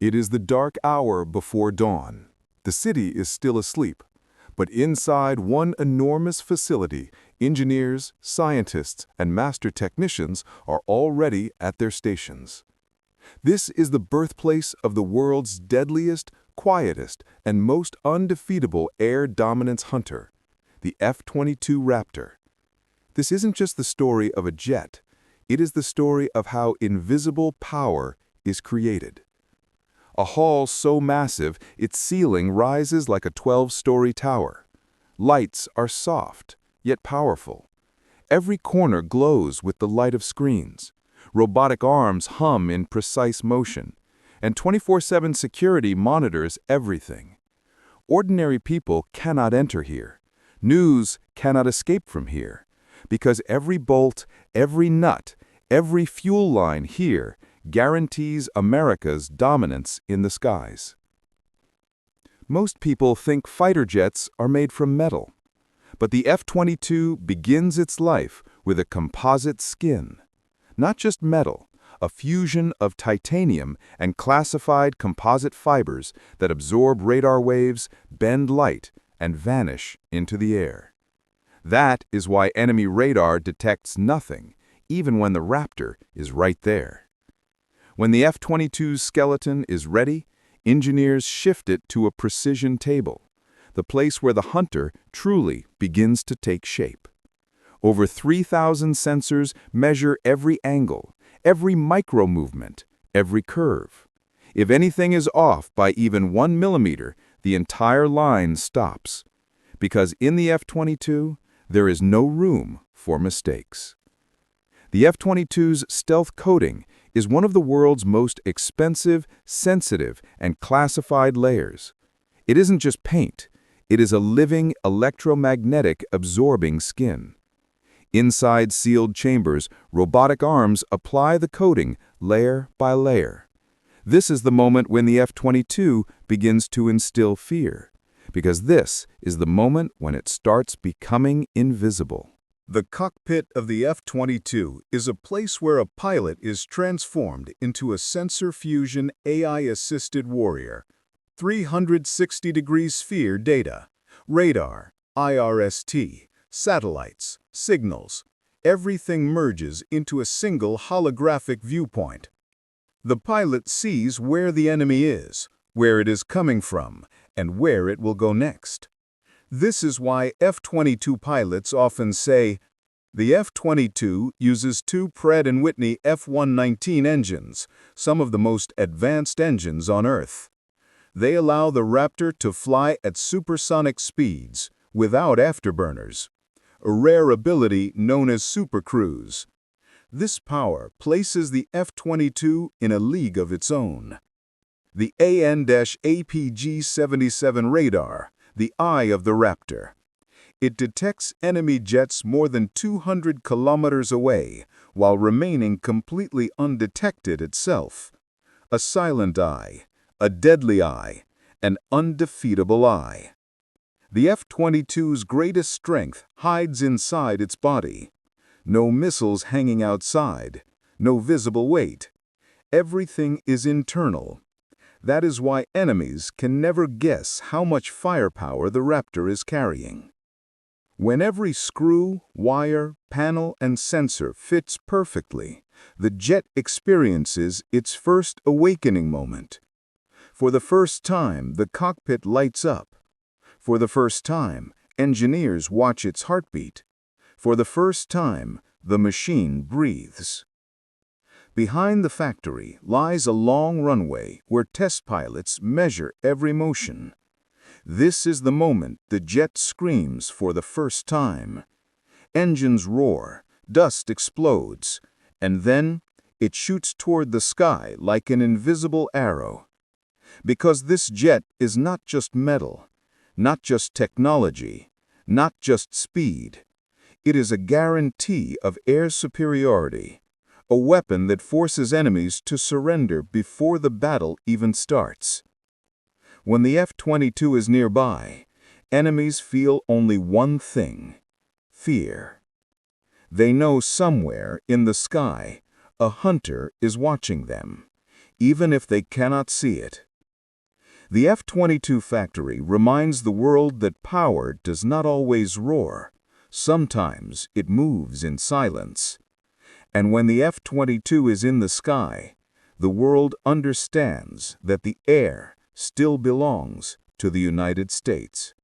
It is the dark hour before dawn. The city is still asleep, but inside one enormous facility, engineers, scientists, and master technicians are already at their stations. This is the birthplace of the world's deadliest, quietest, and most undefeatable air dominance hunter, the F-22 Raptor. This isn't just the story of a jet, it is the story of how invisible power is created. A hall so massive its ceiling rises like a 12-story tower. Lights are soft, yet powerful. Every corner glows with the light of screens. Robotic arms hum in precise motion, and 24/7 security monitors everything. Ordinary people cannot enter here. News cannot escape from here, because every bolt, every nut, every fuel line here guarantees America's dominance in the skies. Most people think fighter jets are made from metal, but the F-22 begins its life with a composite skin. Not just metal, a fusion of titanium and classified composite fibers that absorb radar waves, bend light, and vanish into the air. That is why enemy radar detects nothing, even when the Raptor is right there. When the F-22's skeleton is ready, engineers shift it to a precision table, the place where the hunter truly begins to take shape. Over 3,000 sensors measure every angle, every micro-movement, every curve. If anything is off by even 1 millimeter, the entire line stops. Because in the F-22, there is no room for mistakes. The F-22's stealth coating is one of the world's most expensive, sensitive, and classified layers. It isn't just paint, it is a living, electromagnetic absorbing skin. Inside sealed chambers, robotic arms apply the coating layer by layer. This is the moment when the F-22 begins to instill fear, because this is the moment when it starts becoming invisible. The cockpit of the F-22 is a place where a pilot is transformed into a sensor fusion AI-assisted warrior. 360-degree sphere data, radar, IRST, satellites, signals, everything merges into a single holographic viewpoint. The pilot sees where the enemy is, where it is coming from, and where it will go next. This is why F-22 pilots often say, the F-22 uses two Pratt & Whitney F-119 engines, some of the most advanced engines on Earth. They allow the Raptor to fly at supersonic speeds, without afterburners, a rare ability known as supercruise. This power places the F-22 in a league of its own. The AN-APG-77 radar, the eye of the Raptor. It detects enemy jets more than 200 kilometers away while remaining completely undetected itself. A silent eye, a deadly eye, an undefeatable eye. The F-22's greatest strength hides inside its body. No missiles hanging outside, no visible weight. Everything is internal. That is why enemies can never guess how much firepower the Raptor is carrying. When every screw, wire, panel, and sensor fits perfectly, the jet experiences its first awakening moment. For the first time, the cockpit lights up. For the first time, engineers watch its heartbeat. For the first time, the machine breathes. Behind the factory lies a long runway where test pilots measure every motion. This is the moment the jet screams for the first time. Engines roar, dust explodes, and then it shoots toward the sky like an invisible arrow. Because this jet is not just metal, not just technology, not just speed. It is a guarantee of air superiority, a weapon that forces enemies to surrender before the battle even starts. When the F-22 is nearby, enemies feel only one thing: fear. They know somewhere in the sky a hunter is watching them, even if they cannot see it. The F-22 factory reminds the world that power does not always roar. Sometimes it moves in silence. And when the F-22 is in the sky, the world understands that the air still belongs to the United States.